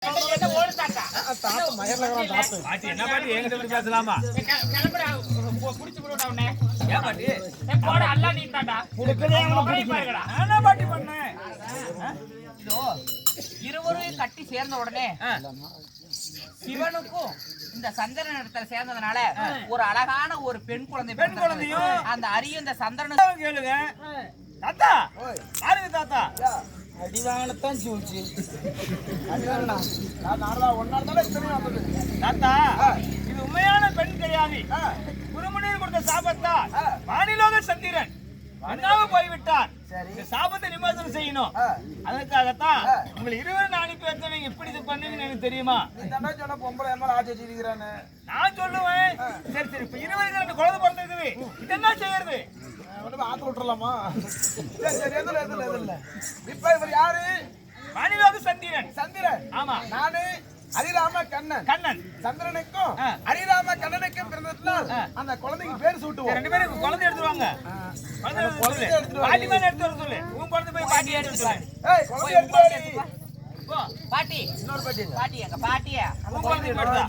என்ன பாட்டி எங்க பேசலாமா? இருவரும் கட்டி சேர்ந்த உடனே சிவனுக்கும் இந்த சந்திரன் இடத்துல சேர்ந்ததுனால ஒரு அழகான ஒரு பெண் குழந்தையும் அந்த அரியும் இந்த சந்திரனும் கேளுங்க தாத்தா. பாருங்க தாத்தா, அடிவாங்கத்தான் சூழ்ச்சி தாத்தா இது உண்மையான பெண் கிடையாது. குருமுனிவர் கொடுத்த சாபத்தா வானிலோக சந்திரன் அண்ணாவை போய்விட்டார். இந்த சாபத்தை நிமோசனம் செய்யணும். அதற்காகத்தான் உங்களை இருவரும் நான் அனுப்பி வச்சவங்க எப்படி இது பண்ணுவீங்கன்னு எனக்கு தெரியுமா? நான் சொல்லுவேன். சரி சரி, இப்ப இருவருக்கு ரெண்டு குழந்தை பிறந்திருக்குது, இது என்ன செய்யறது? ஆத்து விட்டுறலாமா? இப்ப இவர் யாரு? வானிலோக சந்திரன். சந்திரன். ஆமா, நானு ஹரிராம கண்ணன். சந்திரனுக்கும் ஹரிராம கண்ணனுக்கும் பிறந்ததுனால் அந்த குழந்தைக்கு பேர் சூட்டுவோம். ரெண்டு பேரும் குழந்தை எடுத்துருவாங்க. பாட்டி மேல எடுத்து வர சொல்லு. உன் குழந்தை போய் பாட்டி எடுத்து சொல்லு. பாட்டி இன்னொரு பாட்டி பாட்டி எங்க பாட்டியா உன் குழந்தை போடுதா?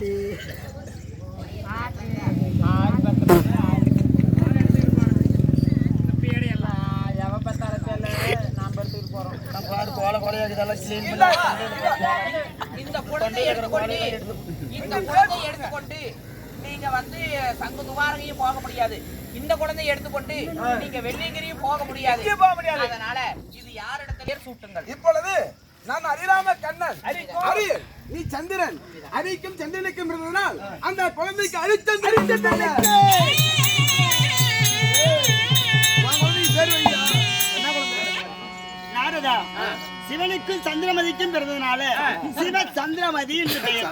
இந்த குழந்தையை எடுத்துக்கொண்டு நீங்க வந்து சங்கு துவாரகையும் போக முடியாது. இந்த குழந்தையை எடுத்துக்கொண்டு நீங்க வெள்ளியங்கிரியும் போக முடியாது. அதனால இது யாரிடத்திலே சூட்டுங்கள். இப்பொழுது நான் ஹரிராம கண்ணன். ஹரி நீ சந்திரன். ஹரிக்கும் சந்திரனுக்கும் இருந்ததனால் அந்த குழந்தைக்கு ஹரிச்சந்திரன். நாரதா, சிவனுக்கும் சந்திரமதிக்கும் பிறந்ததுனால சிவ சந்திரமதி என்று பெயர்.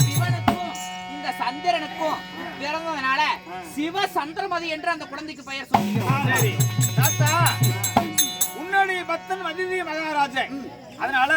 சிவனுக்கும் இந்த சந்திரனுக்கும் பிறந்ததுனால சிவ சந்திரமதி என்று அந்த குழந்தைக்கு பெயர் சொல்லுகிறோம். தாத்தா, உன்னுடைய பக்தன் மதிதி மகாராஜன். அதனால